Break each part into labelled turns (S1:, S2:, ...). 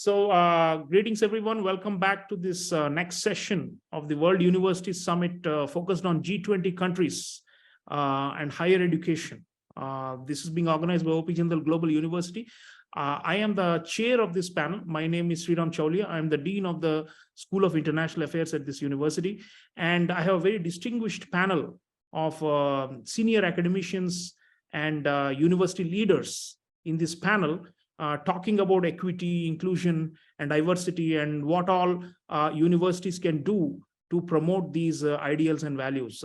S1: Greetings, everyone. Welcome back to this next session of the World University Summit focused on G20 countries and higher education. This is being organized by OP Jindal Global University. I am the chair of this panel. My name is Sreeram Chaulia. I am the dean of the School of International Affairs at this university. And I have a very distinguished panel of senior academicians and university leaders in this panel, talking about equity, inclusion, and diversity, and what all universities can do to promote these ideals and values.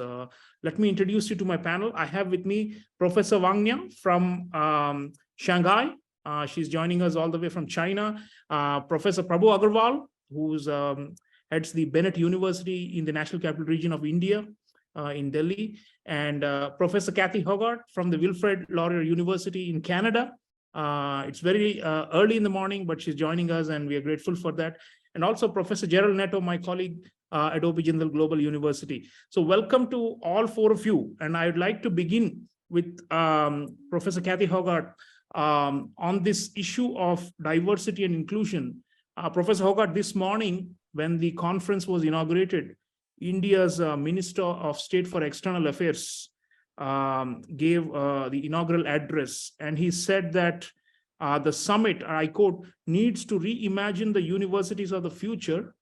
S1: Let me introduce you to my panel. I have with me Professor Wang Na from Shanghai. She's joining us all the way from China. Professor Prabhu Aggarwal, who's heads the Bennett University in the National Capital Region of India in Delhi, and Professor Kathy Hogarth from the Wilfrid Laurier University in Canada. It's very early in the morning, but she's joining us and we are grateful for that. And also Professor Gerald Netto, my colleague at OP Jindal Global University. So welcome to all four of you. And I would like to begin with Professor Kathy Hogarth on this issue of diversity and inclusion. Professor Hogarth, this morning when the conference was inaugurated, India's Minister of State for External Affairs gave the inaugural address, and he said that the summit, I quote, needs to reimagine the universities of the future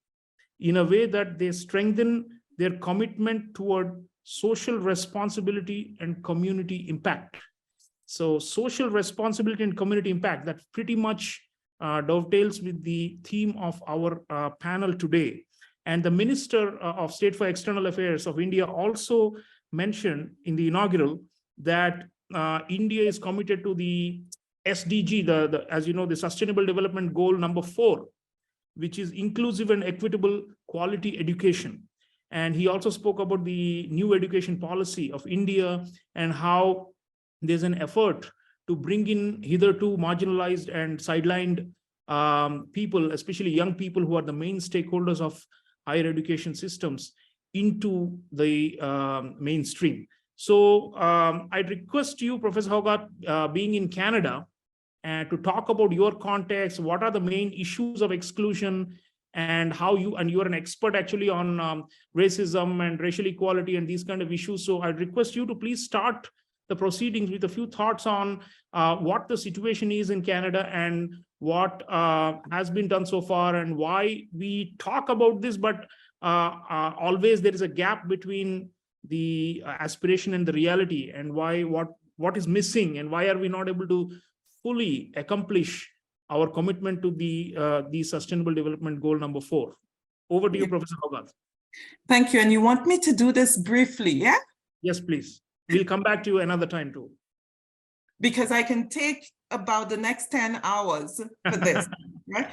S1: in a way that they strengthen their commitment toward social responsibility and community impact. So social responsibility and community impact, that pretty much dovetails with the theme of our panel today. And the Minister of State for External Affairs of India also mentioned in the inaugural that India is committed to the SDG, as you know, the Sustainable Development Goal number 4, which is inclusive and equitable quality education. And he also spoke about the new education policy of India and how there's an effort to bring in hitherto marginalized and sidelined people, especially young people who are the main stakeholders of higher education systems, into the mainstream. So I'd request you, Professor Hogarth, being in Canada, to talk about your context, what are the main issues of exclusion, and how you, and you're an expert actually on racism and racial equality and these kind of issues. So I'd request you to please start the proceedings with a few thoughts on what the situation is in Canada and what has been done so far and why we talk about this, but always there is a gap between the aspiration and the reality, and why what is missing, and why are we not able to fully accomplish our commitment to the Sustainable Development Goal number 4. Over to you, Professor Hogarth.
S2: Thank you. And you want me to do this briefly, yeah?
S1: Yes, please. We'll come back to you another time too.
S2: Because I can take about the next 10 hours for this, right?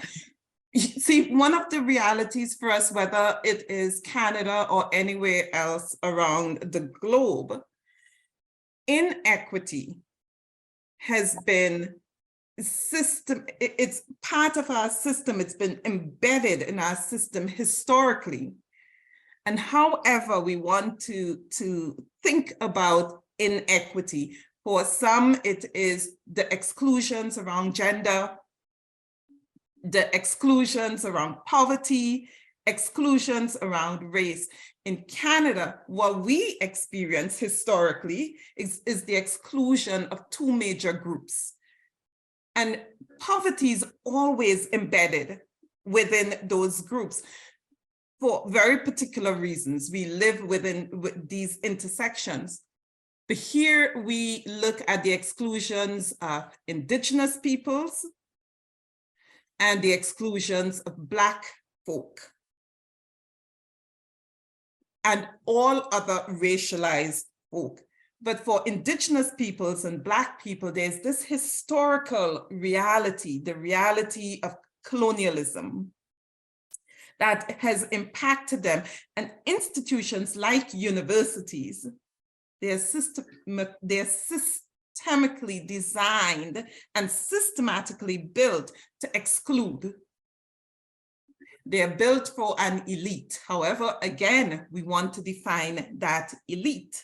S2: See, one of the realities for us, whether it is Canada or anywhere else around the globe, inequity has been it's part of our system. It's been embedded in our system historically. And however we want to think about inequity, for some it is the exclusions around gender, the exclusions around poverty, exclusions around race. In Canada, what we experience historically is the exclusion of two major groups. And poverty is always embedded within those groups for very particular reasons. We live within these intersections. But here we look at the exclusions of Indigenous peoples and the exclusions of Black folk and all other racialized folk. But for Indigenous peoples and Black people, there's this historical reality, the reality of colonialism that has impacted them. And institutions like universities, they're systemically designed and systematically built to exclude. They're built for an elite. However, again, we want to define that elite.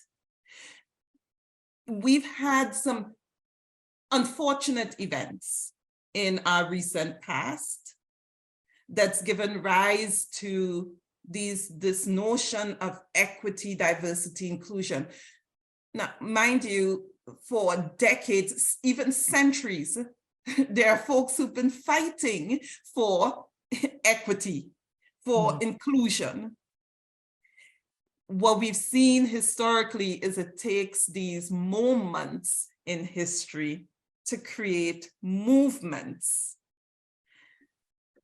S2: We've had some unfortunate events in our recent past that's given rise to this notion of equity, diversity, inclusion. Now, mind you, for decades, even centuries, there are folks who've been fighting for equity, for inclusion. What we've seen historically is it takes these moments in history to create movements.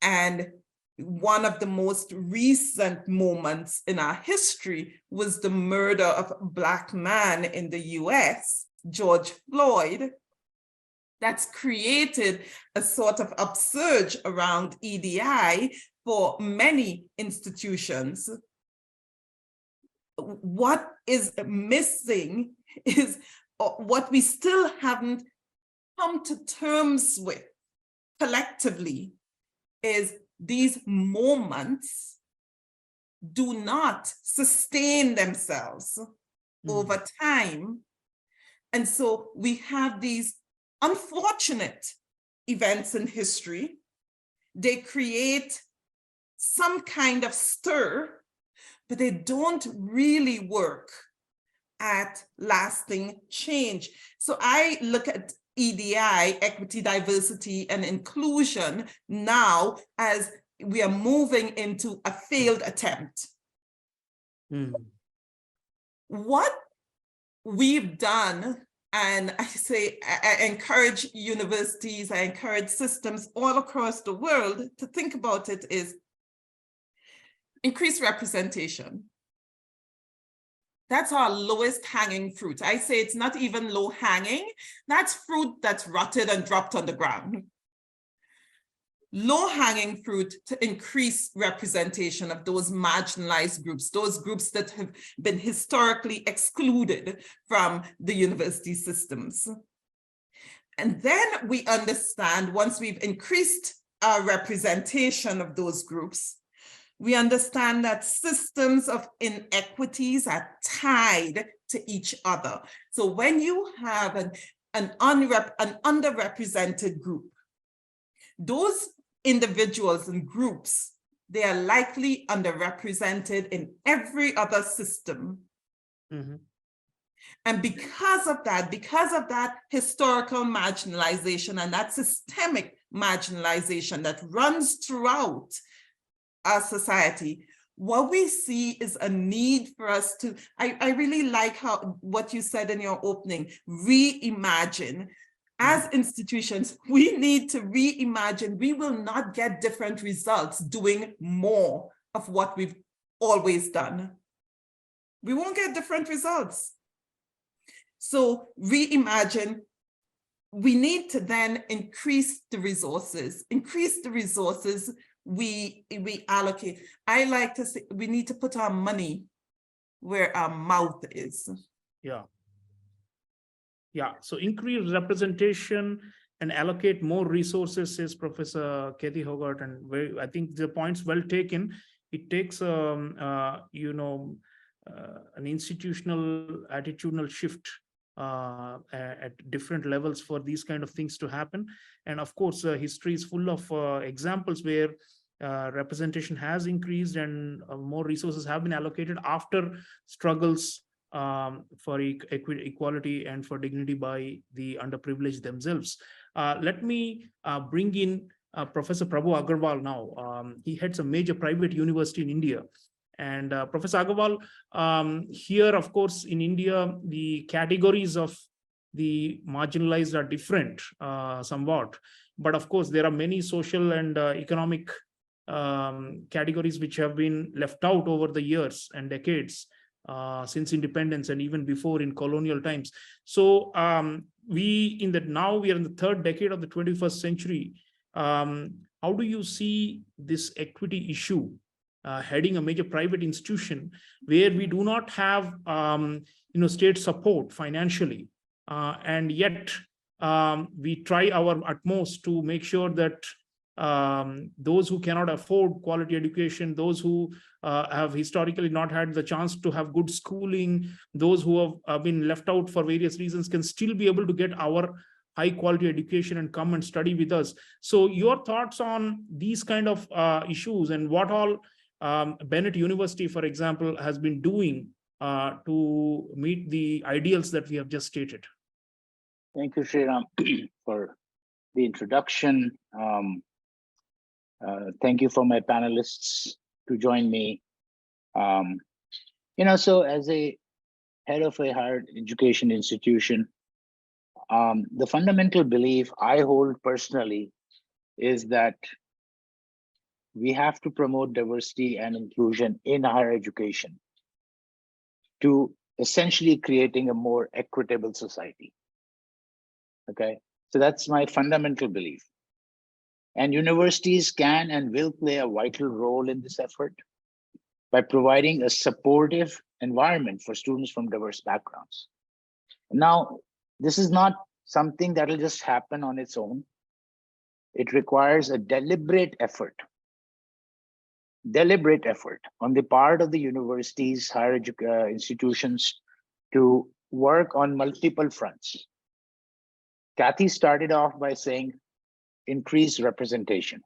S2: And one of the most recent moments in our history was the murder of a Black man in the US, George Floyd. That's created a sort of upsurge around EDI for many institutions. What is missing is what we still haven't come to terms with collectively is these moments do not sustain themselves over time. And so we have these unfortunate events in history. They create some kind of stir, but they don't really work at lasting change. So I look at EDI, equity, diversity, and inclusion now as we are moving into a failed attempt. What we've done, and I say, I encourage universities, I encourage systems all across the world to think about it, is increased representation. That's our lowest hanging fruit. I say it's not even low hanging. That's fruit that's rotted and dropped on the ground. Low hanging fruit to increase representation of those marginalized groups, those groups that have been historically excluded from the university systems. And then we understand, once we've increased our representation of those groups, we understand that systems of inequities are tied to each other. So when you have an underrepresented group, those individuals and groups, they are likely underrepresented in every other system. And because of that historical marginalization and that systemic marginalization that runs throughout our society, what we see is a need for us to, I really like what you said in your opening, reimagine. As institutions, we need to reimagine. We will not get different results doing more of what we've always done. We won't get different results. So reimagine. We need to then increase the resources. We allocate. I like to say we need to put our money where our mouth is.
S1: So increase representation and allocate more resources, says Professor Kathy Hogarth, and I think the point's well taken. It takes an institutional attitudinal shift at different levels for these kind of things to happen. And of course, history is full of examples where representation has increased and more resources have been allocated after struggles for equality and for dignity by the underprivileged themselves. Let me bring in Professor Prabhu Aggarwal now. He heads a major private university in India. And Professor Aggarwal, here, of course, in India, the categories of the marginalized are different somewhat. But of course, there are many social and economic categories which have been left out over the years and decades since independence and even before in colonial times. So now we are in the third decade of the 21st century. How do you see this equity issue heading a major private institution where we do not have state support financially, and yet we try our utmost to make sure that those who cannot afford quality education, those who have historically not had the chance to have good schooling, those who have been left out for various reasons can still be able to get our high quality education and come and study with us. So your thoughts on these kind of issues, and what all Bennett University, for example, has been doing to meet the ideals that we have just stated.
S3: Thank you, Sreeram, for the introduction. Thank you for my panelists to join me. So as a head of a higher education institution, the fundamental belief I hold personally is that we have to promote diversity and inclusion in higher education to essentially creating a more equitable society. Okay, so that's my fundamental belief. And universities can and will play a vital role in this effort by providing a supportive environment for students from diverse backgrounds. Now, this is not something that will just happen on its own. It requires a deliberate effort on the part of the universities, higher institutions to work on multiple fronts. Kathy started off by saying increased representation,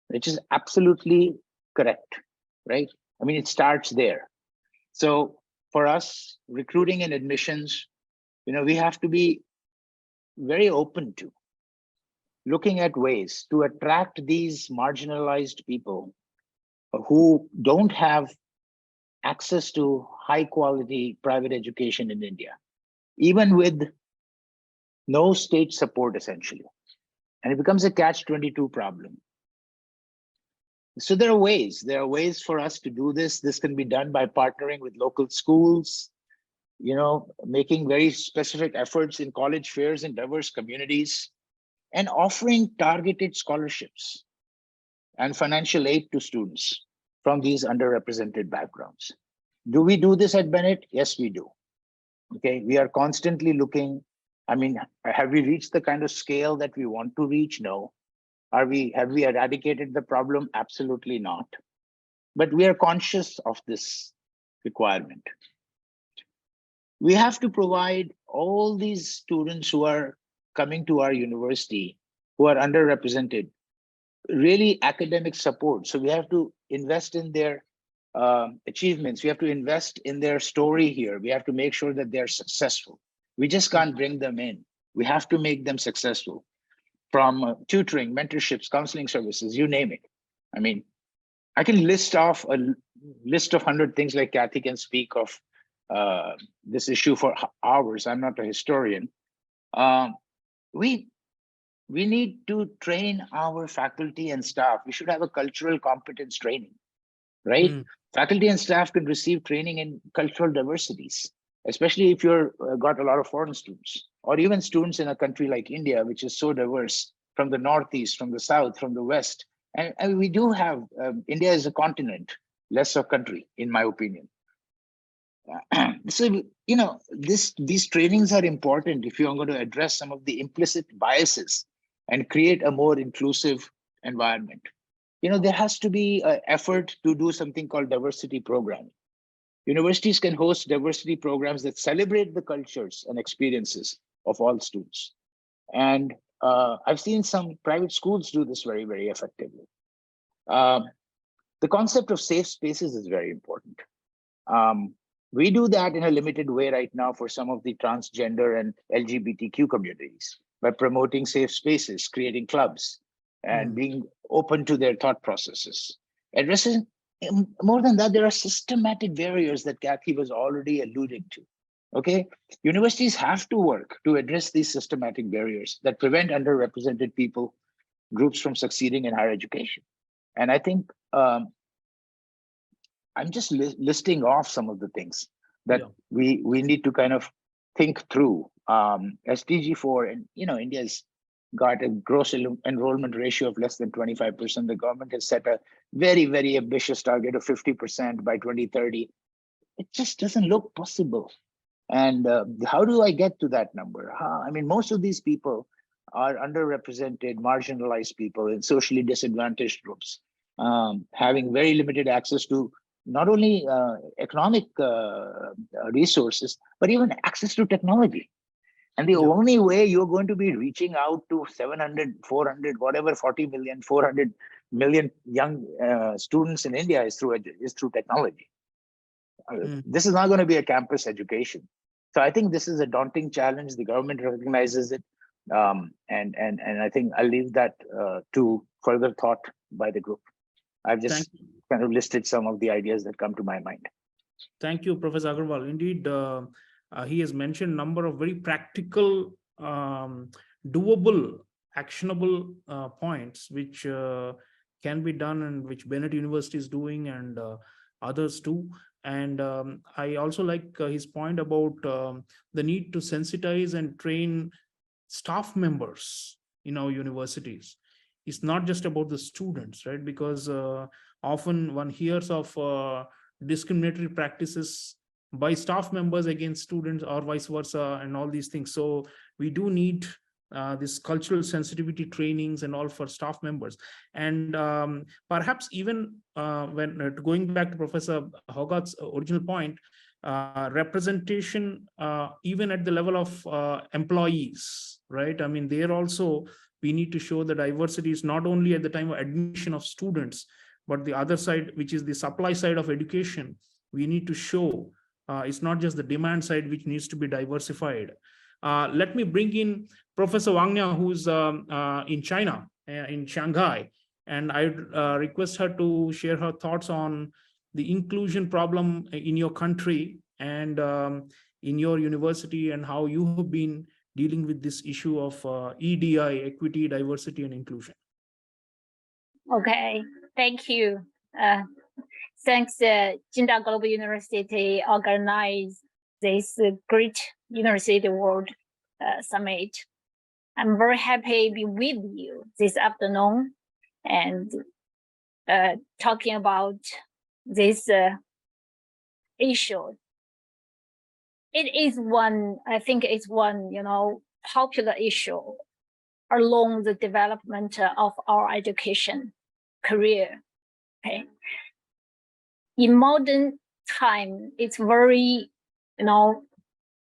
S3: which is absolutely correct, right? I mean, it starts there. So for us, recruiting and admissions, we have to be very open to looking at ways to attract these marginalized people who don't have access to high quality private education in India, even with no state support, essentially. And it becomes a catch-22 problem. So there are ways for us to do this. This can be done by partnering with local schools, making very specific efforts in college fairs in diverse communities, and offering targeted scholarships and financial aid to students from these underrepresented backgrounds. Do we do this at Bennett? Yes, we do. Okay, we are constantly looking. I mean, have we reached the kind of scale that we want to reach? No. Have we eradicated the problem? Absolutely not. But we are conscious of this requirement. We have to provide all these students who are coming to our university, who are underrepresented, really academic support. So we have to invest in their achievements. We have to invest in their story here. We have to make sure that they're successful. We just can't bring them in. We have to make them successful, from tutoring, mentorships, counseling services, you name it. I mean, I can list off a list of 100 things, like Kathy can speak of this issue for hours. I'm not a historian. We need to train our faculty and staff. We should have a cultural competence training, right? Faculty and staff can receive training in cultural diversities, especially if you're got a lot of foreign students, or even students in a country like India, which is so diverse, from the Northeast, from the South, from the West. And we do have, India is a continent, less a country, in my opinion. So, these trainings are important if you're going to address some of the implicit biases and create a more inclusive environment. There has to be an effort to do something called diversity programming. Universities can host diversity programs that celebrate the cultures and experiences of all students. And I've seen some private schools do this very, very effectively. The concept of safe spaces is very important. We do that in a limited way right now for some of the transgender and LGBTQ communities by promoting safe spaces, creating clubs, and being open to their thought processes. Addressing, more than that, there are systematic barriers that Kathy was already alluding to. Okay, universities have to work to address these systematic barriers that prevent underrepresented people, groups from succeeding in higher education. And I think I'm just listing off some of the things that we need to kind of think through. SDG 4, and India's got a gross enrollment ratio of less than 25%. The government has set a very, very ambitious target of 50% by 2030. It just doesn't look possible. And how do I get to that number? I mean, most of these people are underrepresented, marginalized people in socially disadvantaged groups, having very limited access to not only economic resources, but even access to technology. And the
S1: Yeah.
S3: only way you're going to be reaching out to 700, 400, whatever, 40 million, 400 million young students in India is through technology. This is not going to be a campus education. So I think this is a daunting challenge. The government recognizes it. And I think I'll leave that to further thought by the group. I've just kind of listed some of the ideas that come to my mind.
S1: Thank you, Professor Aggarwal. Indeed, he has mentioned a number of very practical, doable, actionable points which can be done and which Bennett University is doing, and others too. And I also like his point about the need to sensitize and train staff members in our universities. It's not just about the students, right? Because often one hears of discriminatory practices by staff members against students or vice versa and all these things. So we do need this cultural sensitivity trainings and all for staff members. And perhaps even when going back to Professor Hogarth's original point, representation even at the level of employees, right? I mean, there also we need to show the diversity is not only at the time of admission of students, but the other side, which is the supply side of education, we need to show it's not just the demand side which needs to be diversified. Let me bring in Professor Wang Na, who's in China, in Shanghai, and I request her to share her thoughts on the inclusion problem in your country and in your university, and how you have been dealing with this issue of EDI, equity, diversity, and inclusion.
S4: Okay, thank you. Thanks, Jindal Global University organized this great University World Summit. I'm very happy to be with you this afternoon and talking about this issue. It is one, I think it's one, popular issue along the development of our education career. Okay. In modern time, it's very,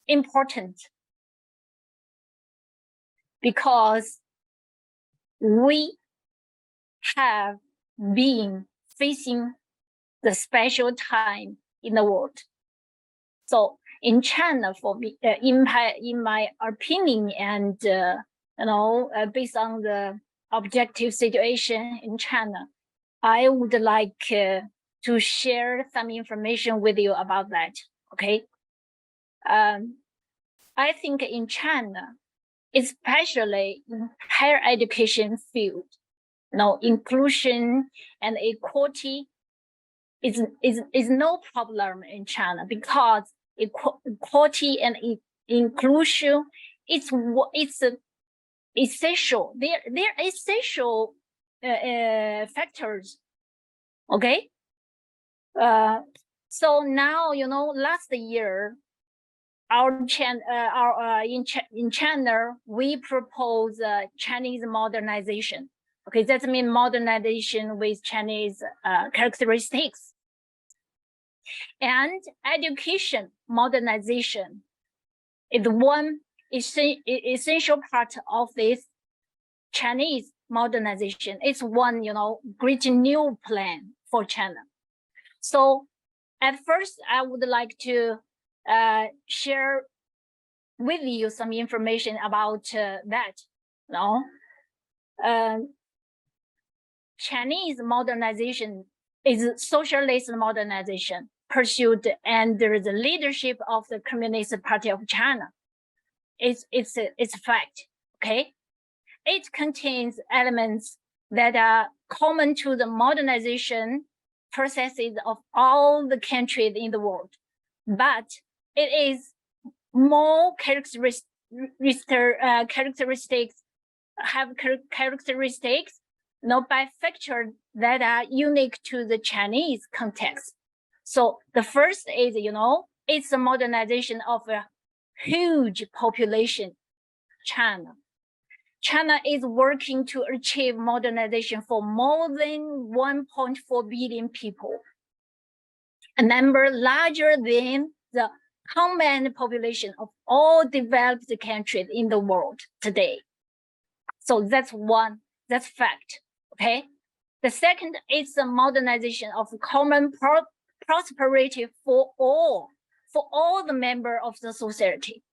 S4: important because we have been facing the special time in the world. So in China, for me, in my opinion, and based on the objective situation in China, I would like to share some information with you about that. Okay. I think in China, especially in higher education field, inclusion and equality is no problem in China, because equality and inclusion it's essential. They're essential factors. Okay. So now last year, in China we propose Chinese modernization. Okay, that means modernization with Chinese characteristics. And education modernization is one essential part of this Chinese modernization. It's one, great new plan for China. So at first, I would like to share with you some information about that. Chinese modernization is socialist modernization pursued under the leadership of the Communist Party of China. It's a fact. Okay, it contains elements that are common to the modernization processes of all the countries in the world, but it is more characteristics by factors that are unique to the Chinese context. So the first is, it's a modernization of a huge population, China. China is working to achieve modernization for more than 1.4 billion people, a number larger than the common population of all developed countries in the world today. So that's one, that's fact, okay? The second is the modernization of common prosperity for all the members of the society,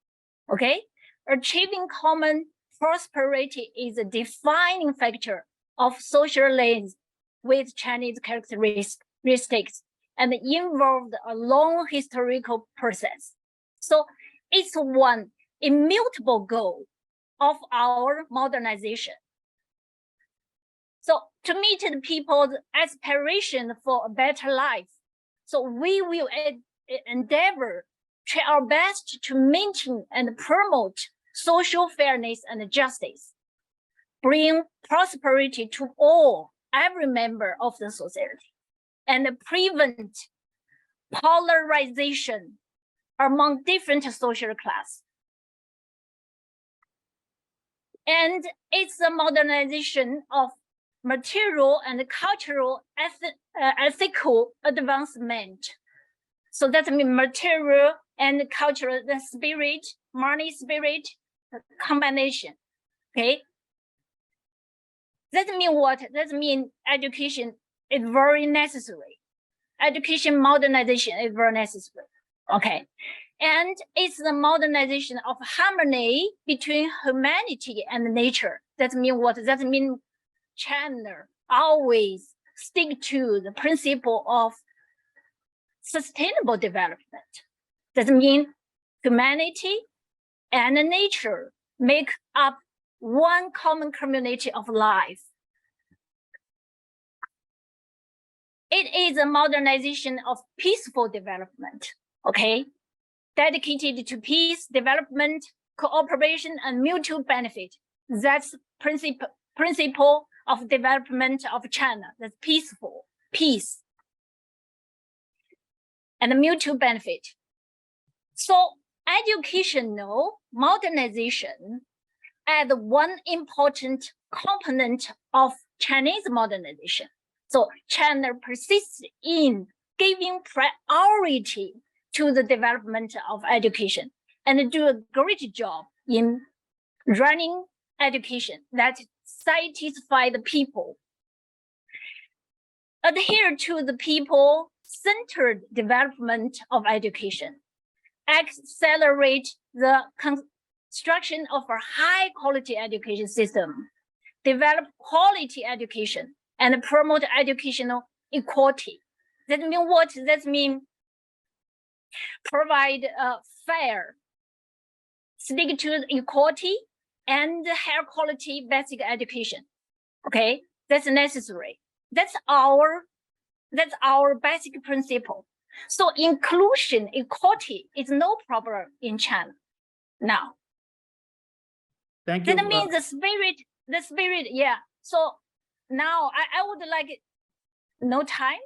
S4: okay? Achieving common prosperity is a defining factor of social life with Chinese characteristics and involved a long historical process. So it's one immutable goal of our modernization. So to meet the people's aspiration for a better life, so we will endeavor, try our best to maintain and promote social fairness and justice, bring prosperity to all, every member of the society, and prevent polarization among different social classes. And it's the modernization of material and cultural ethical advancement. So that means material and cultural, the spirit, money spirit, combination, okay? That means what? That means education is very necessary. Education modernization is very necessary, okay? And it's the modernization of harmony between humanity and nature. That means what? That means China always stick to the principle of sustainable development. That means humanity and nature make up one common community of life. It is a modernization of peaceful development, okay? Dedicated to peace, development, cooperation, and mutual benefit. That's principle of development of China. That's peaceful, peace, and mutual benefit. So educational modernization as one important component of Chinese modernization. So China persists in giving priority to the development of education and do a great job in running education that satisfy the people. Adhere to the people-centered development of education. Accelerate the construction of a high-quality education system. Develop quality education and promote educational equality. That means what? That means provide fair, stick to equality and higher quality basic education. Okay, that's necessary. That's our basic principle. So inclusion, equality is no problem in China now.
S1: Thank you.
S4: That means the spirit, yeah. So now I would like no time.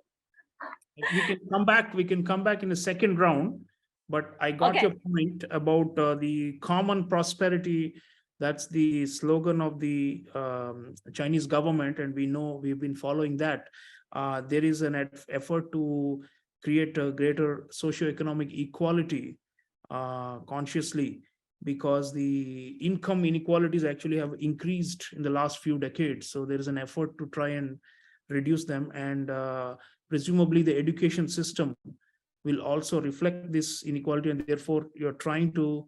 S1: We can come back in a second round, but I got
S4: Okay.
S1: your point about the common prosperity. That's the slogan of the Chinese government, and we know we've been following that. There is an effort to create a greater socioeconomic equality consciously, because the income inequalities actually have increased in the last few decades. So there is an effort to try and reduce them, and presumably the education system will also reflect this inequality, and therefore you're trying to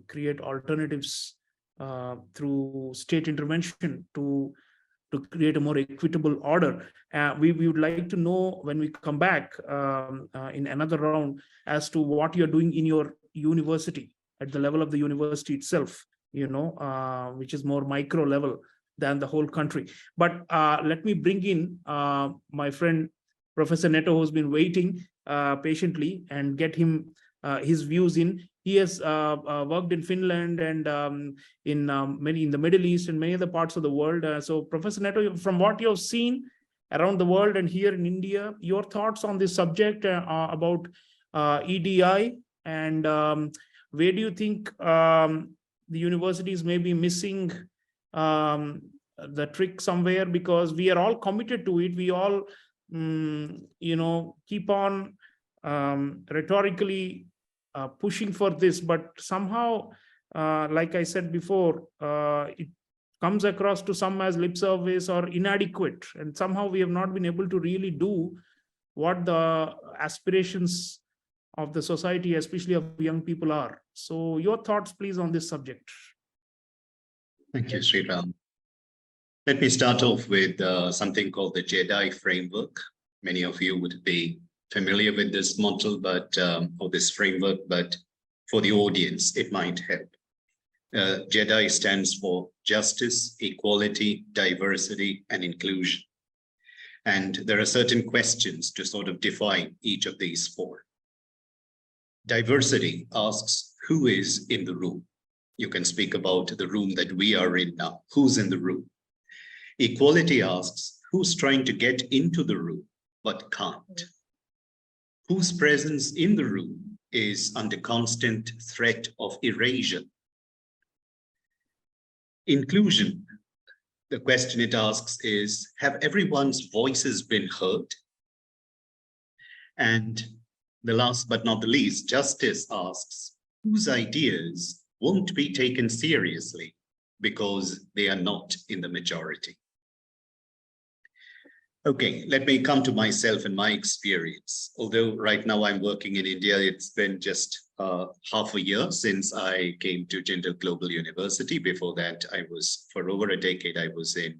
S1: create alternatives through state intervention to create a more equitable order. We would like to know, when we come back in another round, as to what you're doing in your university, at the level of the university itself, which is more micro level than the whole country. But let me bring in my friend, Professor Netto, who's been waiting patiently, and get him his views in. He has worked in Finland and in the Middle East and many other parts of the world. So Professor Netto, from what you've seen around the world and here in India, your thoughts on this subject about EDI, and where do you think the universities may be missing the trick somewhere? Because we are all committed to it. We all, keep on rhetorically pushing for this, but somehow, like I said before, it comes across to some as lip service or inadequate, and somehow we have not been able to really do what the aspirations of the society, especially of young people, are. So your thoughts, please, on this subject.
S5: Thank you, Sreeram. Let me start off with something called the Jedi framework. Many of you would be familiar with this model, but or this framework, but for the audience, it might help. Jedi stands for justice, equality, diversity, and inclusion. And there are certain questions to sort of define each of these four. Diversity asks, who is in the room? You can speak about the room that we are in now. Who's in the room? Equality asks, who's trying to get into the room but can't? Whose presence in the room is under constant threat of erasure? Inclusion, the question it asks is, have everyone's voices been heard? And the last but not the least, justice asks, whose ideas won't be taken seriously because they are not in the majority? Okay, let me come to myself and my experience. Although right now I'm working in India, it's been just half a year since I came to Jindal Global University. Before that, for over a decade, I was in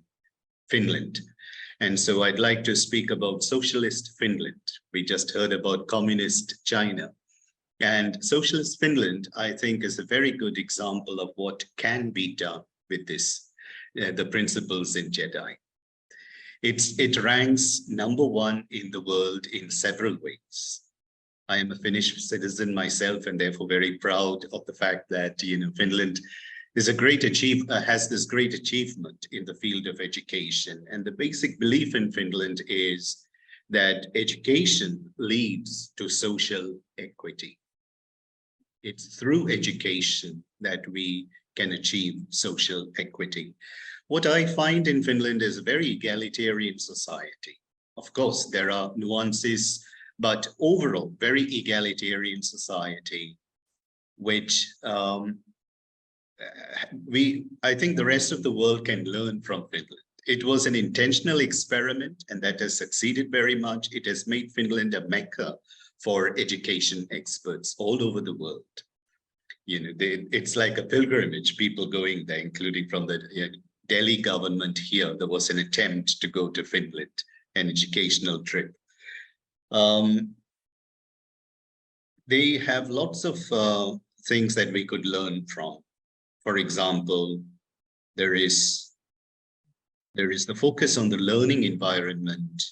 S5: Finland. And so I'd like to speak about socialist Finland. We just heard about communist China. And socialist Finland, I think, is a very good example of what can be done with this, the principles in Jedi. It ranks #1 in the world in several ways. I am a Finnish citizen myself, and therefore very proud of the fact that Finland is has this great achievement in the field of education. And the basic belief in Finland is that education leads to social equity. It's through education that we can achieve social equity. What I find in Finland is a very egalitarian society. Of course, there are nuances, but overall, very egalitarian society, which I think the rest of the world can learn from Finland. It was an intentional experiment, and that has succeeded very much. It has made Finland a mecca for education experts all over the world. It's like a pilgrimage, people going there, including from the Delhi government here. There was an attempt to go to Finland, an educational trip. They have lots of things that we could learn from. For example, there is the focus on the learning environment,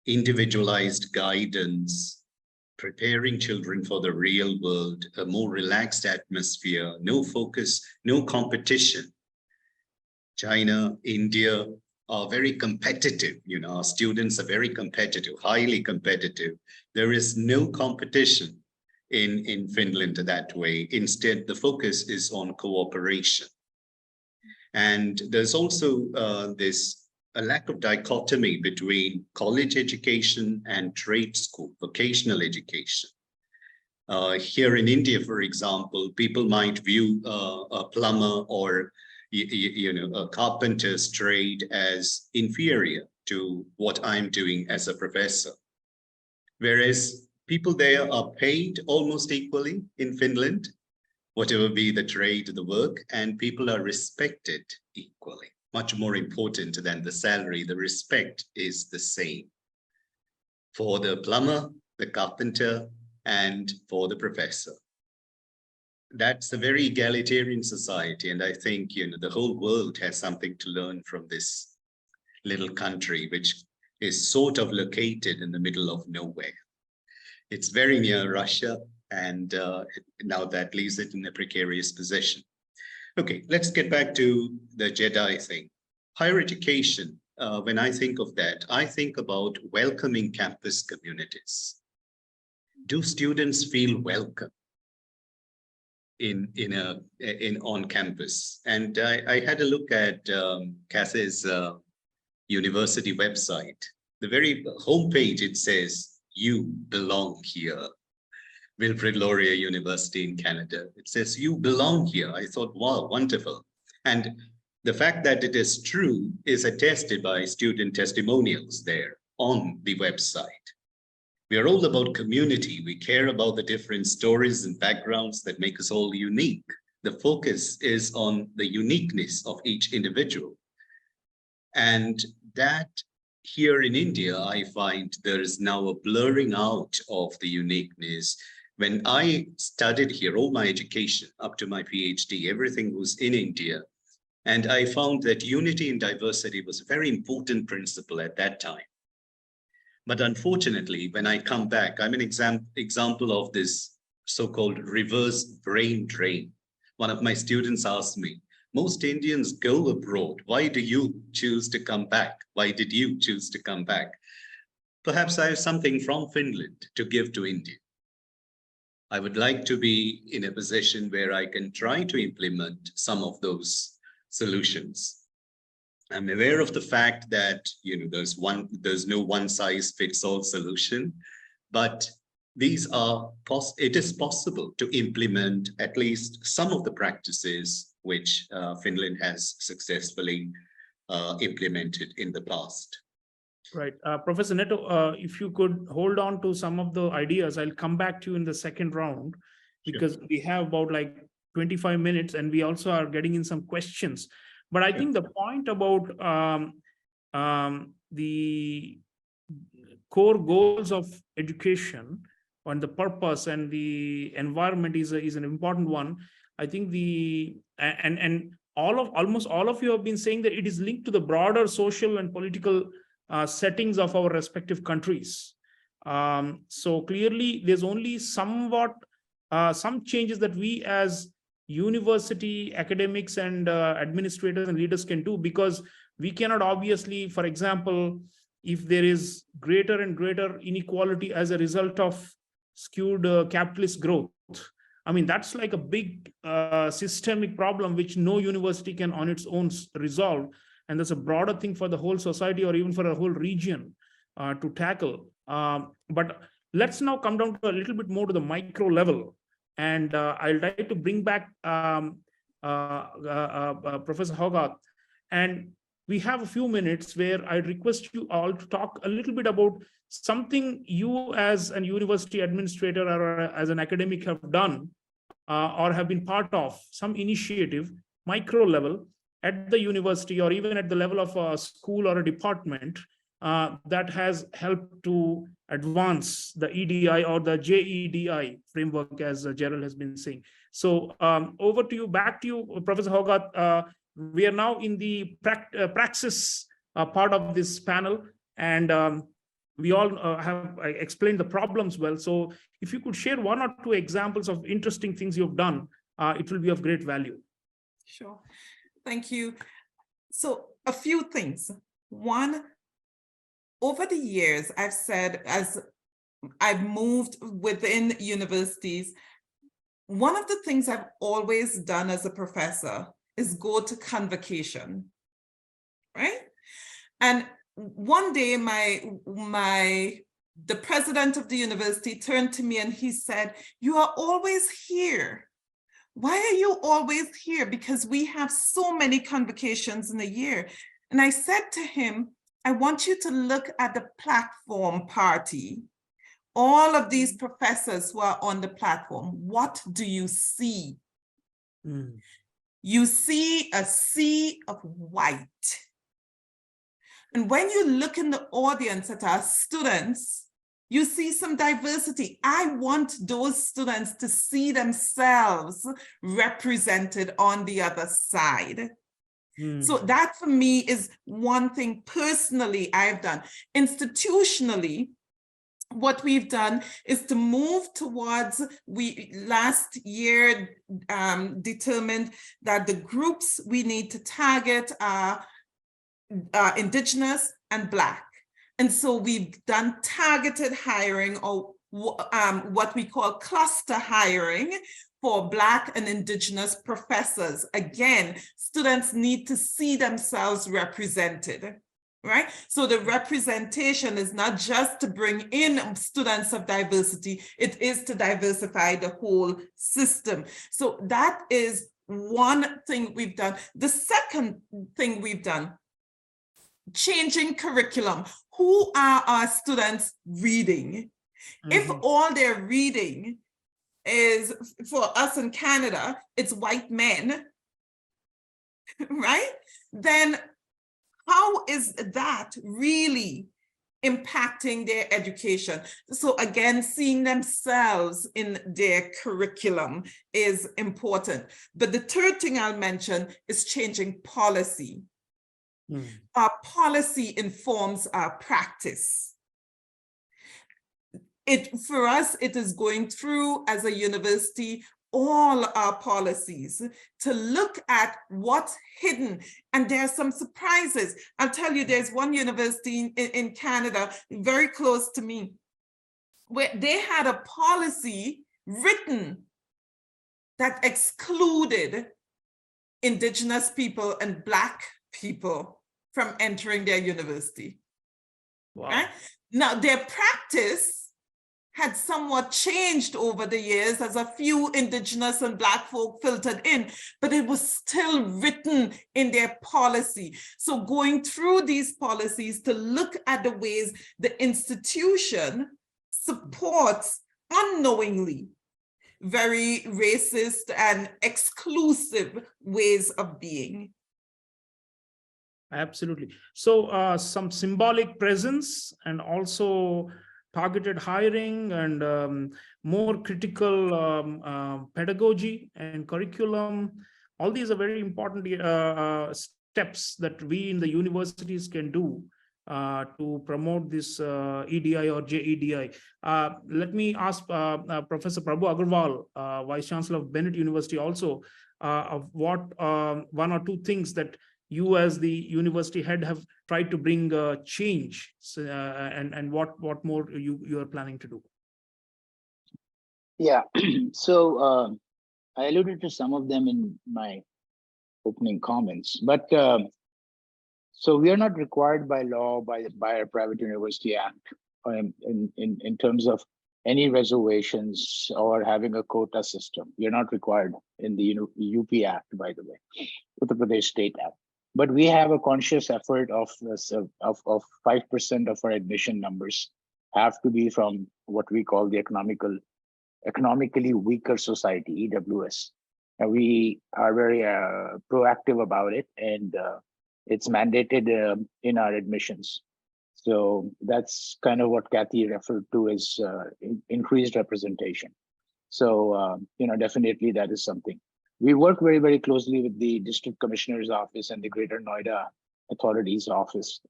S5: individualized guidance, preparing children for the real world, a more relaxed atmosphere, no focus, no competition. China, India are very competitive. Our students are very competitive, highly competitive. There is no competition in Finland that way. Instead, the focus is on cooperation. And there's also a lack of dichotomy between college education and trade school, vocational education. Here in India, for example, people might view a plumber or a carpenter's trade as inferior to what I'm doing as a professor. Whereas people there are paid almost equally in Finland, whatever be the trade, the work, and people are respected equally. Much more important than the salary, the respect is the same for the plumber, the carpenter, and for the professor. That's a very egalitarian society, and I think the whole world has something to learn from this little country, which is sort of located in the middle of nowhere. It's very near Russia, and now that leaves it in a precarious position. Okay, let's get back to the Jedi thing. Higher education, when I think of that, I think about welcoming campus communities. Do students feel welcome on campus? And I had a look at Cass's university website. The very homepage, it says, you belong here. Wilfrid Laurier University in Canada. It says, you belong here. I thought, wow, wonderful. And the fact that it is true is attested by student testimonials there on the website. We are all about community. We care about the different stories and backgrounds that make us all unique. The focus is on the uniqueness of each individual. And that here in India, I find there is now a blurring out of the uniqueness. When I studied here, all my education up to my PhD, everything was in India. And I found that unity and diversity was a very important principle at that time. But unfortunately, when I come back, I'm an example of this so-called reverse brain drain. One of my students asked me, most Indians go abroad. Why do you choose to come back? Why did you choose to come back? Perhaps I have something from Finland to give to India. I would like to be in a position where I can try to implement some of those solutions. I'm aware of the fact that there's no one size fits all solution, but it is possible to implement at least some of the practices which Finland has successfully implemented in the past.
S1: Right. Professor Netto, if you could hold on to some of the ideas, I'll come back to you in the second round, because sure, we have about like 25 minutes and we also are getting in some questions. But I think the point about the core goals of education and the purpose and the environment is an important one. I think almost all of you have been saying that it is linked to the broader social and political settings of our respective countries. So clearly, there's only some changes that we as university academics and administrators and leaders can do, because we cannot obviously, for example, if there is greater and greater inequality as a result of skewed capitalist growth, I mean, that's like a big systemic problem which no university can on its own resolve. And that's a broader thing for the whole society or even for a whole region to tackle. But let's now come down to a little bit more to the micro level. And I'll try to bring back Professor Hogarth. And we have a few minutes where I request you all to talk a little bit about something you as a university administrator or as an academic have done or have been part of, some initiative, micro level, at the university or even at the level of a school or a department that has helped to advance the EDI or the JEDI framework, as Gerald has been saying. So over to you, back to you, Professor Hogarth. We are now in the praxis part of this panel, and we all have explained the problems well. So if you could share one or two examples of interesting things you've done, it will be of great value.
S2: Sure. Thank you. So a few things. One, over the years, I've said, as I've moved within universities, one of the things I've always done as a professor is go to convocation, right? And one day, the president of the university turned to me and he said, "You are always here. Why are you always here? Because we have so many convocations in a year." And I said to him, "I want you to look at the platform party. All of these professors who are on the platform, what do you see?" You see a sea of white. And when you look in the audience at our students, you see some diversity. I want those students to see themselves represented on the other side. So that for me is one thing personally I've done. Institutionally, what we've done is to move towards, we last year determined that the groups we need to target are Indigenous and Black. And so we've done targeted hiring, or what we call cluster hiring, for Black and Indigenous professors. Again, students need to see themselves represented, right? So the representation is not just to bring in students of diversity, it is to diversify the whole system. So that is one thing we've done. The second thing we've done, changing curriculum. Who are our students reading? If all they're reading is, for us in Canada, it's white men, right? Then how is that really impacting their education? So again, seeing themselves in their curriculum is important. But the third thing I'll mention is changing policy. Our policy informs our practice. For us, it is going through as a university all our policies to look at what's hidden. And there are some surprises. I'll tell you, there's one university in Canada, very close to me, where they had a policy written that excluded Indigenous people and Black people from entering their university.
S1: Wow.
S2: Right? Now, their practice had somewhat changed over the years as a few Indigenous and Black folk filtered in, but it was still written in their policy. So going through these policies to look at the ways the institution supports unknowingly very racist and exclusive ways of being.
S1: Absolutely. So some symbolic presence and also targeted hiring and more critical pedagogy and curriculum. All these are very important steps that we in the universities can do to promote this EDI or JEDI. Let me ask Professor Prabhu Aggarwal, Vice Chancellor of Bennett University, also of what one or two things that you as the university head have tried to bring change, and what more you are planning to do.
S3: Yeah, so I alluded to some of them in my opening comments, but so we are not required by law, by our Private University Act, in terms of any reservations or having a quota system. We are not required in the UP Act, by the way, Uttar Pradesh State Act. But we have a conscious effort of 5% of our admission numbers have to be from what we call the economically weaker society, EWS. And we are very proactive about it, and it's mandated in our admissions. So that's kind of what Kathy referred to as increased representation. So, definitely that is something. We work very, very closely with the District Commissioner's Office and the Greater Noida Authority's Office.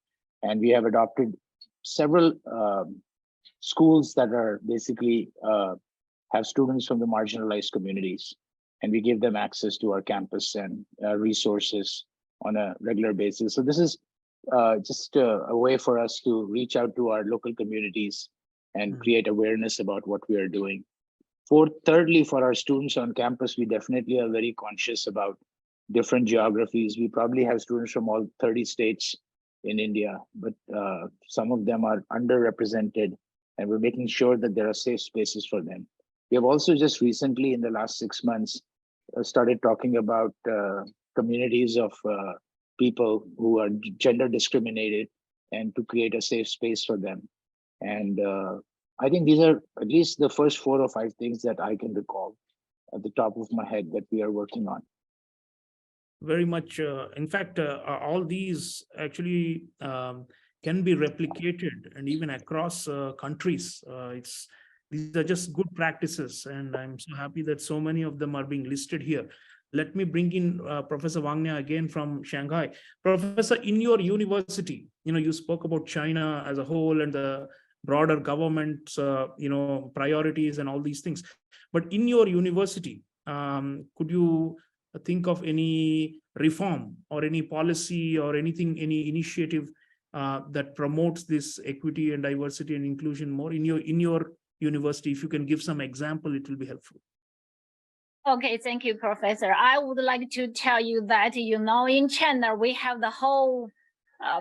S3: And we have adopted several schools that are basically have students from the marginalized communities. And we give them access to our campus and resources on a regular basis. So this is just a way for us to reach out to our local communities and create awareness about what we are doing. Thirdly, for our students on campus, we definitely are very conscious about different geographies. We probably have students from all 30 states in India, but some of them are underrepresented, and we're making sure that there are safe spaces for them. We have also just recently, in the last 6 months, started talking about communities of people who are gender discriminated and to create a safe space for them. And I think these are at least the first 4 or 5 things that I can recall at the top of my head that we are working on.
S1: Very much. In fact, all these actually can be replicated and even across countries. These are just good practices, and I'm so happy that so many of them are being listed here. Let me bring in Professor Wang Na again from Shanghai. Professor, in your university, you spoke about China as a whole and the broader government's, priorities and all these things. But in your university, could you think of any reform or any policy or anything, any initiative that promotes this equity and diversity and inclusion more in your university? If you can give some example, it will be helpful.
S4: Okay, thank you, Professor. I would like to tell you that, in China, we have the whole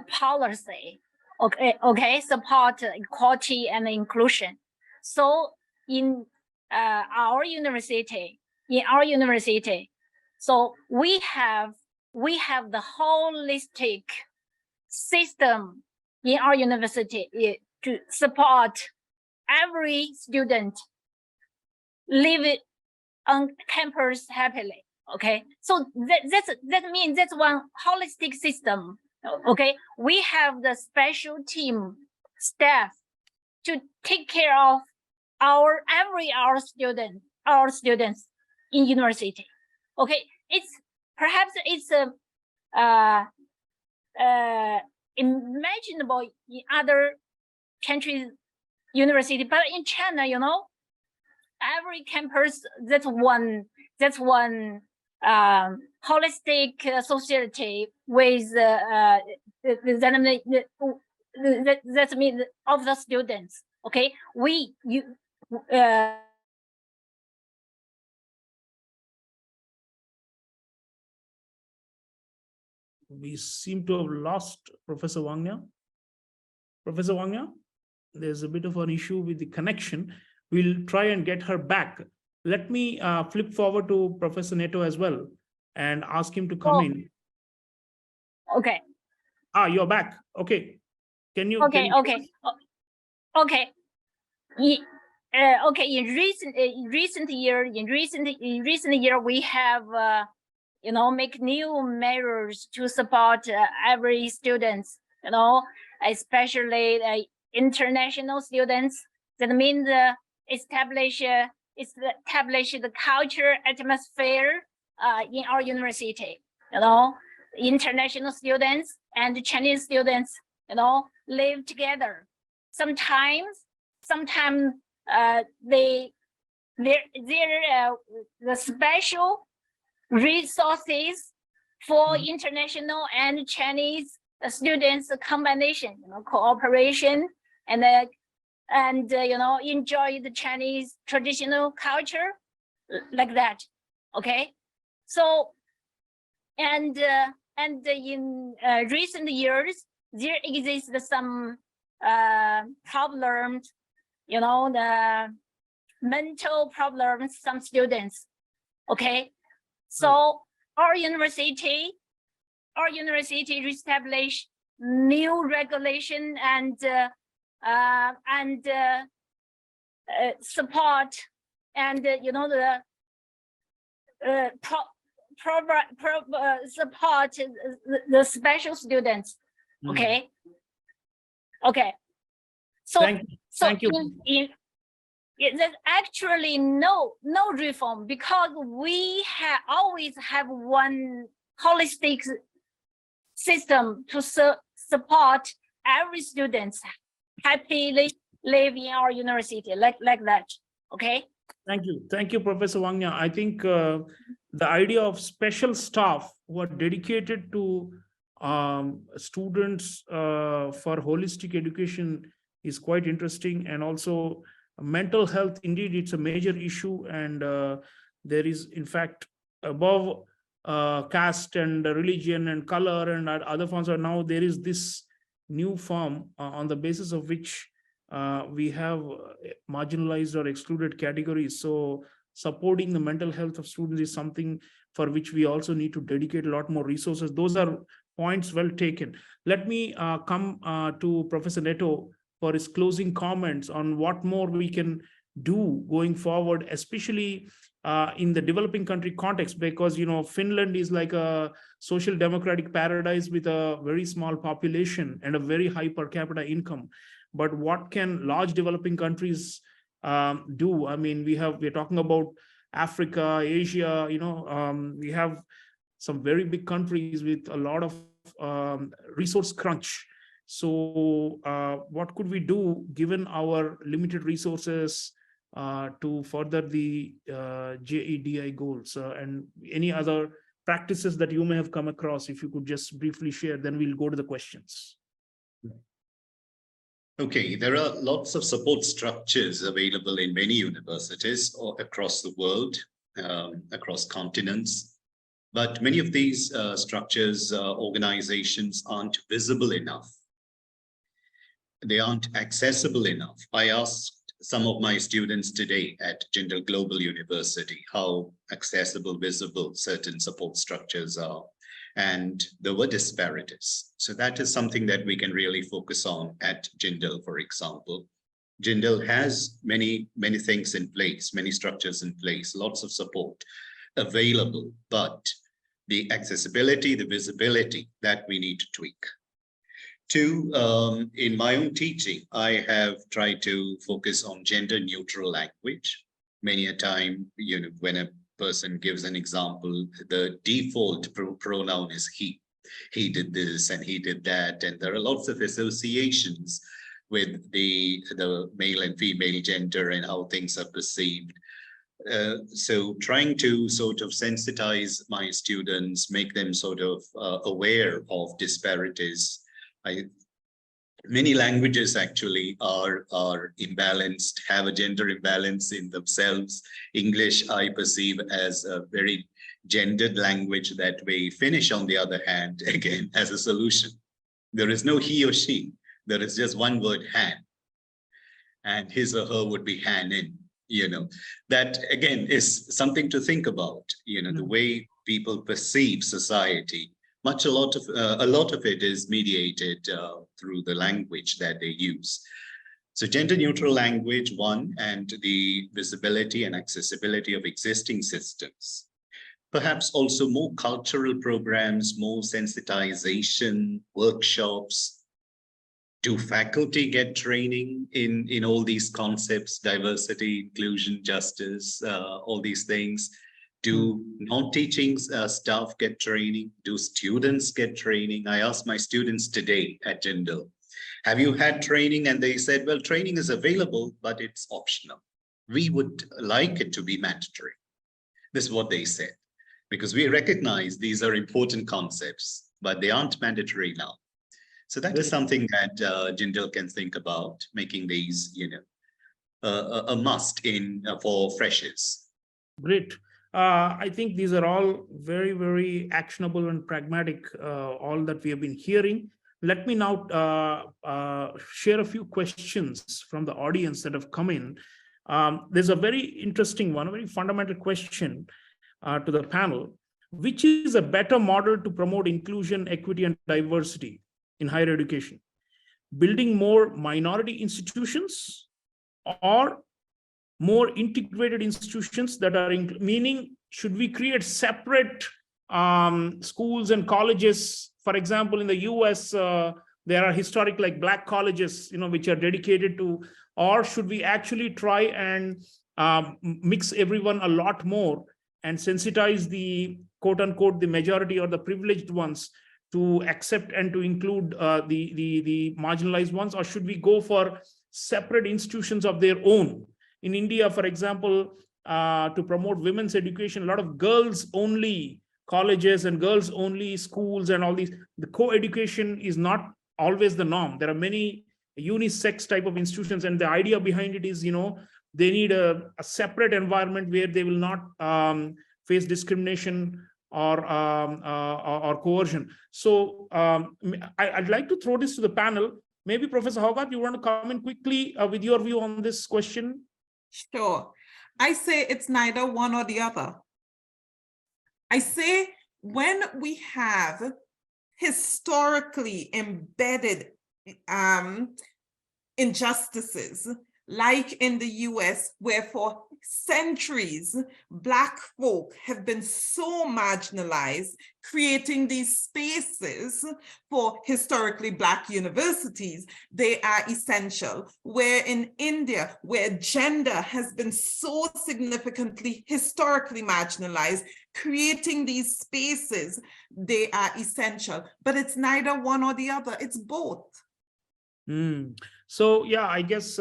S4: policy. Okay, support equality and inclusion. So in our university, so we have the holistic system in our university to support every student live on campus happily. Okay, so that means that's one holistic system. Okay, we have the special team staff to take care of our students in university. Okay, perhaps it's imaginable in other countries' university, but in China, every campus that's one holistic society with that means of the students. Okay, we
S1: seem to have lost Professor Wang Na. Professor Wang Na, there's a bit of an issue with the connection. We'll try and get her back. Let me flip forward to Professor Netto as well and ask him to come in.
S4: Okay.
S1: You're back. Okay. Can you?
S4: Okay. Okay. Okay. In recent year, we have make new measures to support every students. Especially international students. That means establish the culture atmosphere in our university. International students and Chinese students, live together. Sometimes the special resources for international and Chinese students combination, cooperation and enjoy the Chinese traditional culture like that. Okay, so and in recent years there exists some problems, the mental problems, some students. Okay, so our university established new regulation and support and support the special students. Okay. Okay. So
S1: thank you.
S4: There's actually no reform because we always have one holistic system to support every student happily live in our university like that. Okay.
S1: Thank you, Professor Wang Na. I think the idea of special staff who are dedicated to students for holistic education is quite interesting, and also mental health. Indeed, it's a major issue, and there is, in fact, above caste and religion and color and other forms. Are now there is this new form on the basis of which we have marginalized or excluded categories. So supporting the mental health of students is something for which we also need to dedicate a lot more resources. Those are points well taken. Let me come to Professor Netto for his closing comments on what more we can do going forward, especially in the developing country context, because Finland is like a social democratic paradise with a very small population and a very high per capita income. But what can large developing countries do? I mean, we're talking about Africa, Asia. We have some very big countries with a lot of resource crunch. So what could we do given our limited resources to further the JEDI goals, and any other practices that you may have come across? If you could just briefly share, then we'll go to the questions.
S5: Okay, there are lots of support structures available in many universities or across the world, across continents. But many of these structures, organizations aren't visible enough. They aren't accessible enough. I asked some of my students today at Jindal Global University how accessible, visible certain support structures are. And there were disparities. So that is something that we can really focus on at Jindal, for example. Jindal has many things in place, many structures in place, lots of support available, but the accessibility, the visibility, that we need to tweak. Two, in my own teaching, I have tried to focus on gender neutral language. Many a time, when a person gives an example, the default pronoun is he. He did this and he did that. And there are lots of associations with the male and female gender and how things are perceived. So trying to sort of sensitize my students, make them sort of aware of disparities. Many languages actually are imbalanced, have a gender imbalance in themselves. English, I perceive as a very gendered language that way. Finnish, on the other hand, again, as a solution. There is no he or she. There is just one word, han. And his or her would be han in, That, again, is something to think about, the way people perceive society. A lot of it is mediated through the language that they use. So gender neutral language, one, and the visibility and accessibility of existing systems. Perhaps also more cultural programs, more sensitization, workshops. Do faculty get training in all these concepts, diversity, inclusion, justice, all these things? Do non-teaching staff get training? Do students get training? I asked my students today at Jindal, have you had training? And they said, well, training is available, but it's optional. We would like it to be mandatory. This is what they said, because we recognize these are important concepts, but they aren't mandatory now. So that is something that Jindal can think about, making these, a must for freshers.
S1: Great. I think these are all very, very actionable and pragmatic, all that we have been hearing. Let me now share a few questions from the audience that have come in. There's a very interesting one, a very fundamental question to the panel. Which is a better model to promote inclusion, equity, and diversity in higher education? Building more minority institutions or more integrated institutions that are, meaning, should we create separate schools and colleges? For example, in the US, there are historic like Black colleges, which are dedicated to, or should we actually try and mix everyone a lot more and sensitize the quote unquote, the majority or the privileged ones to accept and to include the marginalized ones? Or should we go for separate institutions of their own? In India, for example, to promote women's education, a lot of girls-only colleges and girls-only schools and all these, the co-education is not always the norm. There are many unisex type of institutions, and the idea behind it is, they need a separate environment where they will not face discrimination or coercion. So I'd like to throw this to the panel. Maybe Professor Hogarth, you want to comment quickly with your view on this question?
S2: Sure. I say it's neither one or the other. I say when we have historically embedded injustices, like in the US, where for centuries, Black folk have been so marginalized, creating these spaces for historically Black universities, they are essential. Where in India, where gender has been so significantly historically marginalized, creating these spaces, they are essential. But it's neither one or the other, it's both.
S1: So, yeah, I guess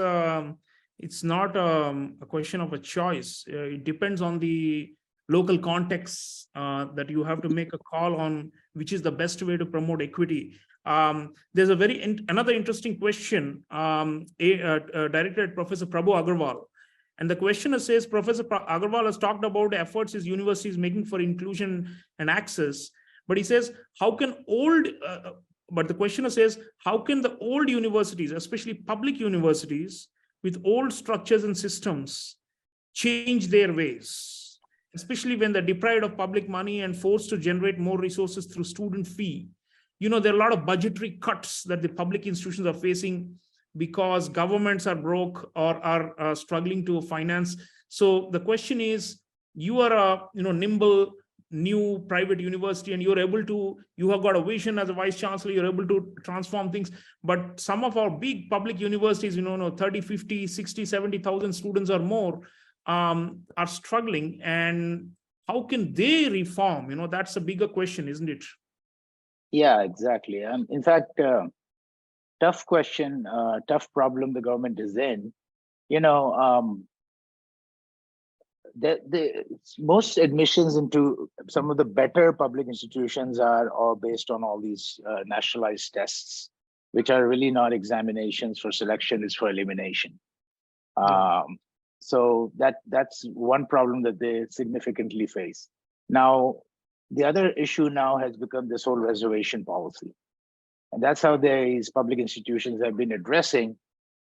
S1: it's not a question of a choice. It depends on the local context that you have to make a call on which is the best way to promote equity. There's another interesting question directed at Professor Prabhu Aggarwal. And the questioner says, Professor Aggarwal has talked about the efforts his university is making for inclusion and access. But he says, but the questioner says, how can the old universities, especially public universities with old structures and systems, change their ways, especially when they're deprived of public money and forced to generate more resources through student fee? There are a lot of budgetary cuts that the public institutions are facing because governments are broke or are struggling to finance. So the question is, you are a nimble new private university, and you have got a vision as a vice chancellor, you're able to transform things. But some of our big public universities, 30, 50, 60, 70,000 students or more are struggling. And how can they reform? That's a bigger question, isn't it?
S3: Yeah, exactly. In fact, tough question, tough problem the government is in. The most admissions into some of the better public institutions are based on all these nationalized tests, which are really not examinations for selection, it's for elimination. So that's one problem that they significantly face. Now, the other issue now has become this whole reservation policy. And that's how these public institutions have been addressing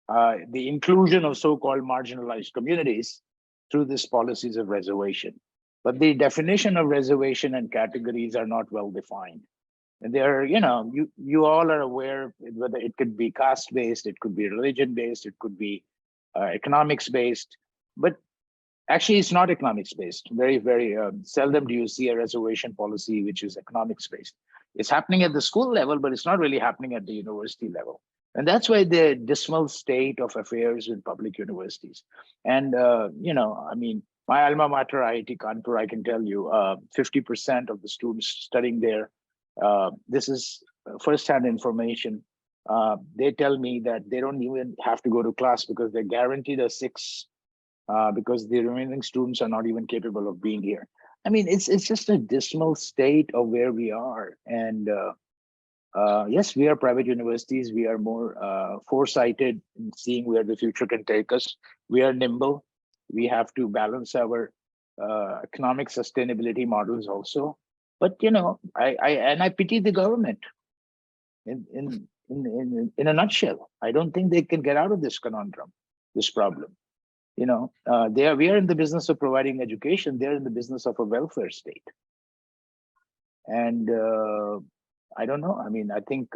S3: the inclusion of so-called marginalized communities through these policies of reservation. But the definition of reservation and categories are not well defined. And they're, you all are aware whether it could be caste-based, it could be religion-based, it could be economics-based, but actually it's not economics-based. Very, very seldom do you see a reservation policy which is economics-based. It's happening at the school level, but it's not really happening at the university level. And that's why the dismal state of affairs in public universities. And, my alma mater, IIT Kanpur, I can tell you, 50% of the students studying there, this is firsthand information. They tell me that they don't even have to go to class because they're guaranteed a 6 because the remaining students are not even capable of being here. I mean, it's just a dismal state of where we are. And yes, we are private universities. We are more foresighted in seeing where the future can take us. We are nimble. We have to balance our economic sustainability models also. But I pity the government. In a nutshell, I don't think they can get out of this conundrum, this problem. We are in the business of providing education. They're in the business of a welfare state. And I don't know. I mean, I think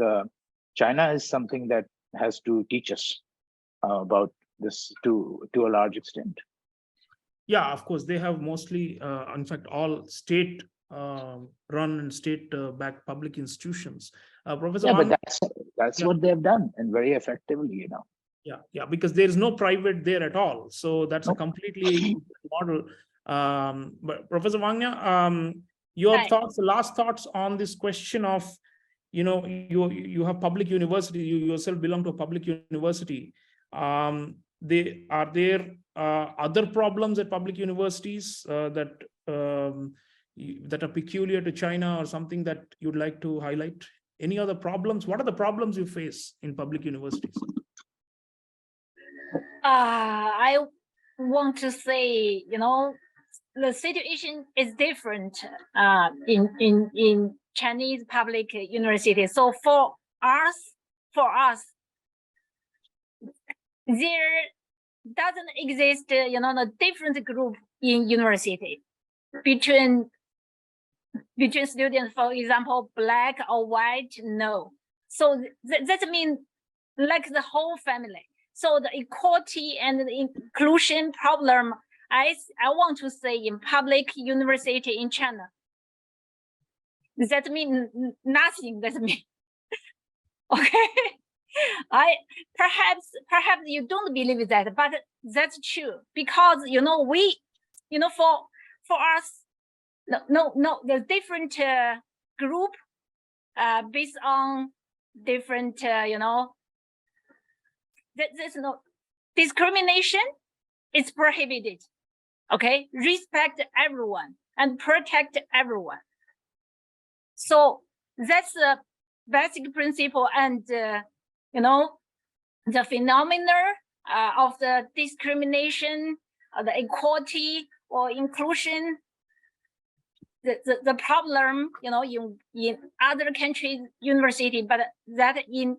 S3: China is something that has to teach us about this to a large extent.
S1: Yeah, of course, they have mostly, in fact, all state run and state-backed public institutions. Professor
S3: Yeah,
S1: Wang,
S3: but that's what they've done, and very effectively,
S1: Yeah, because there is no private there at all. So that's a completely model. But Professor Wang Na, your thoughts, last thoughts on this question of, you have public university, you yourself belong to a public university. Are there other problems at public universities that are peculiar to China, or something that you'd like to highlight? Any other problems? What are the problems you face in public universities?
S4: I want to say, the situation is different in Chinese public university. So for us, there doesn't exist, a different group in university between students, for example, black or white. No. So that means like the whole family. So the equality and the inclusion problem, I want to say, in public university in China, that means nothing. That means okay. Perhaps you don't believe that, but that's true, because for us, the different group based on different there's no discrimination. It's prohibited. Okay, respect everyone and protect everyone. So that's the basic principle, and the phenomena of the discrimination the equality or inclusion, the problem, in other countries university, but that in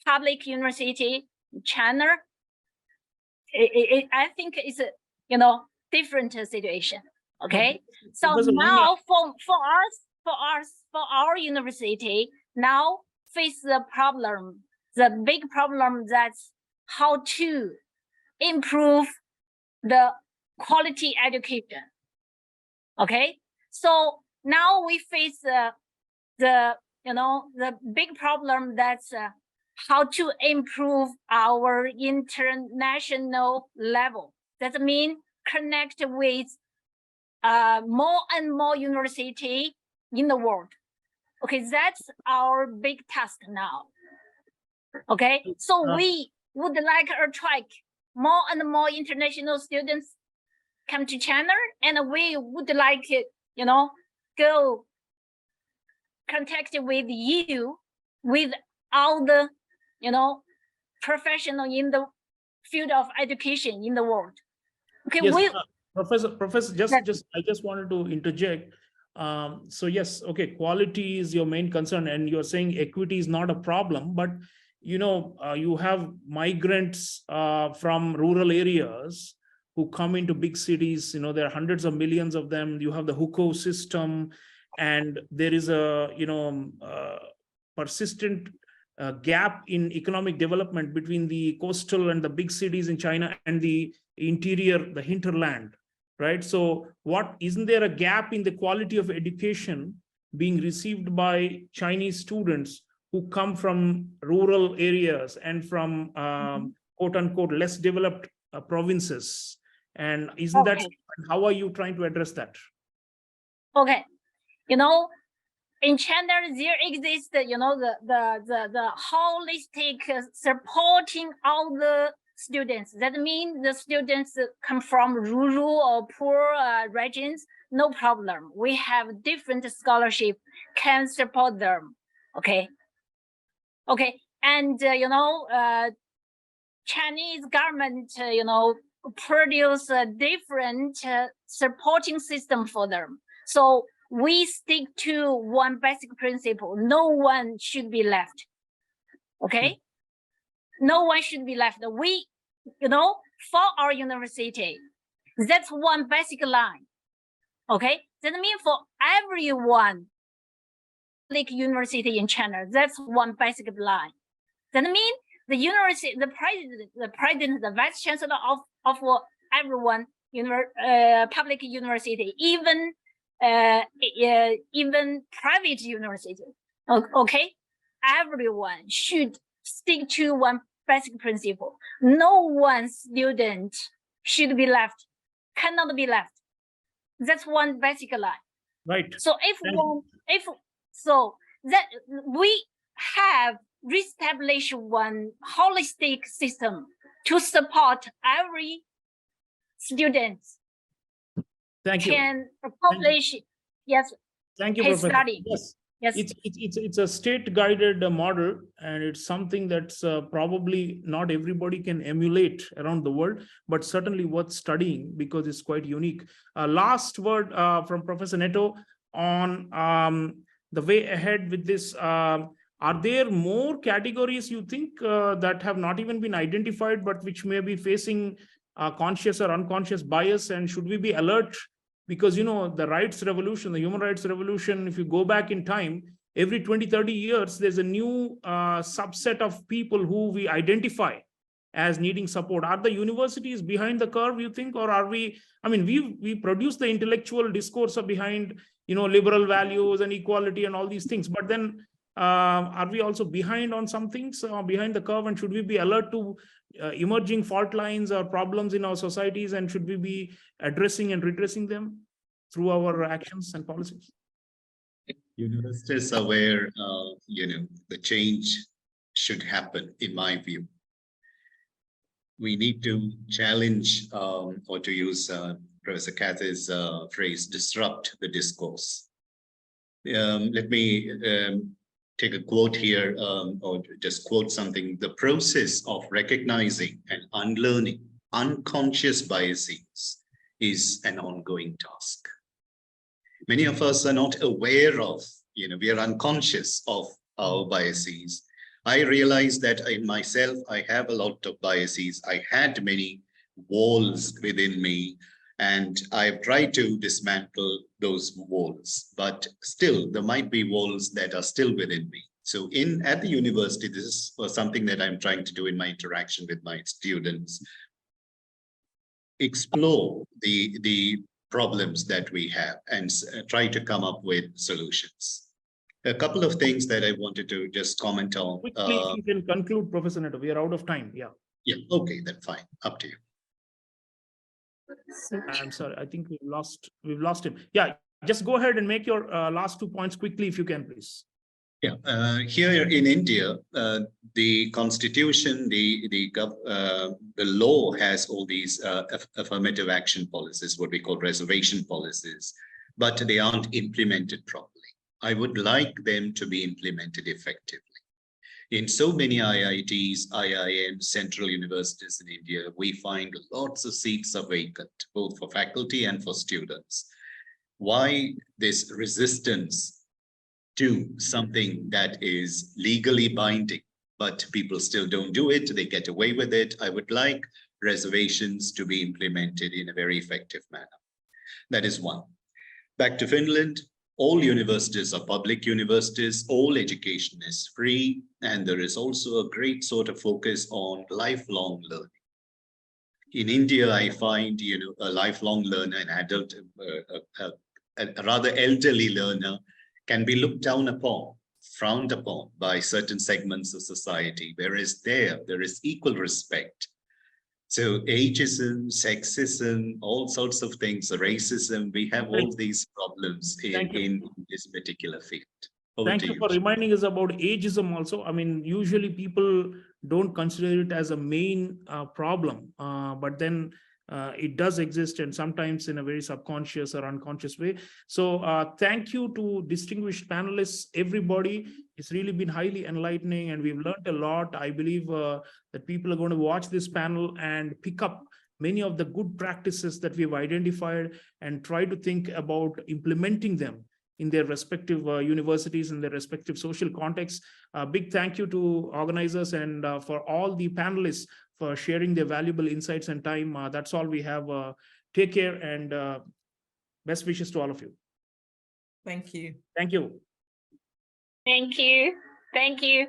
S4: public university China, I think it's a different situation. Okay, so now for our university now face the big problem, that's how to improve the quality education. Okay, so now we face the big problem, that's how to improve our international level. That means connect with more and more university in the world. Okay, that's our big task now. Okay, so we would like to attract more and more international students come to China, and we would like go contact with you, with all the professional in the field of education in the world. Okay,
S1: yes, Professor, I just wanted to interject. So yes, okay, quality is your main concern, and you're saying equity is not a problem, but you have migrants from rural areas who come into big cities. There are hundreds of millions of them. You have the hukou system, and there is a persistent gap in economic development between the coastal and the big cities in China and the interior, the hinterland, right? So isn't there a gap in the quality of education being received by Chinese students who come from rural areas and from quote unquote less developed provinces? And isn't that, how are you trying to address that?
S4: Okay, in China there exists the holistic supporting all the students. That means the students come from rural or poor regions, no problem. We have different scholarship can support them. Okay, and Chinese government produce a different supporting system for them. So we stick to one basic principle: no one should be left. Okay, no one should be left. We, for our university, that's one basic line. Okay, that means for everyone, like university in China, that's one basic line. That means the university, the president, the vice chancellor of everyone, public university, even private university. Okay, everyone should stick to one basic principle: no one student should be left, cannot be left. That's one basic line.
S1: Right.
S4: So that we have reestablished one holistic system to support every student.
S1: Thank you.
S4: Can accomplish. Yes.
S1: Thank you,
S4: his
S1: Professor.
S4: study.
S1: Yes.
S4: Yes.
S1: It's a state-guided model, and it's something that's probably not everybody can emulate around the world, but certainly worth studying because it's quite unique. Last word from Professor Netto on the way ahead with this. Are there more categories you think that have not even been identified, but which may be facing conscious or unconscious bias, and should we be alert? Because, the rights revolution, the human rights revolution, if you go back in time, every 20, 30 years, there's a new subset of people who we identify as needing support. Are the universities behind the curve, you think, or are we? I mean, we produce the intellectual discourse behind, liberal values and equality and all these things. But then are we also behind on some things, behind the curve? And should we be alert to emerging fault lines or problems in our societies, and should we be addressing and redressing them through our actions and policies?
S5: Universities are where the change should happen, in my view. We need to challenge, or to use Professor Kathy's phrase, disrupt the discourse. Let me take a quote here, or just quote something. The process of recognizing and unlearning unconscious biases is an ongoing task. Many of us are not aware of, we are unconscious of our biases. I realize that in myself, I have a lot of biases. I had many walls within me, and I've tried to dismantle those walls, but still there might be walls that are still within me. So at the university, this is something that I'm trying to do in my interaction with my students. Explore the problems that we have and try to come up with solutions. A couple of things that I wanted to just comment on.
S1: Quickly, if you can conclude, Professor Netto. We are out of time. Yeah.
S5: Yeah. Okay, then fine. Up to you.
S1: I'm sorry. I think we've lost him. Yeah. Just go ahead and make your last 2 points quickly, if you can, please.
S5: Yeah. Here in India, the constitution, the law has all these affirmative action policies, what we call reservation policies, but they aren't implemented properly. I would like them to be implemented effectively. In so many IITs, IIMs, central universities in India, we find lots of seats are vacant, both for faculty and for students. Why this resistance to something that is legally binding, but people still don't do it, they get away with it? I would like reservations to be implemented in a very effective manner. That is one. Back to Finland. All universities are public universities, all education is free, and there is also a great sort of focus on lifelong learning. In India, I find, a lifelong learner, an adult, a rather elderly learner can be looked down upon, frowned upon by certain segments of society, whereas there is equal respect. So ageism, sexism, all sorts of things, racism, we have all these problems in this particular field.
S1: Thank you for reminding us about ageism also. I mean, usually people don't consider it as a main problem, but then it does exist, and sometimes in a very subconscious or unconscious way. So thank you to distinguished panelists, everybody. It's really been highly enlightening, and we've learned a lot. I believe that people are going to watch this panel and pick up many of the good practices that we've identified and try to think about implementing them in their respective universities, in their respective social contexts. Big thank you to organizers and for all the panelists for sharing their valuable insights and time. That's all we have. Take care, and best wishes to all of you.
S2: Thank you.
S1: Thank you.
S4: Thank you. Thank you.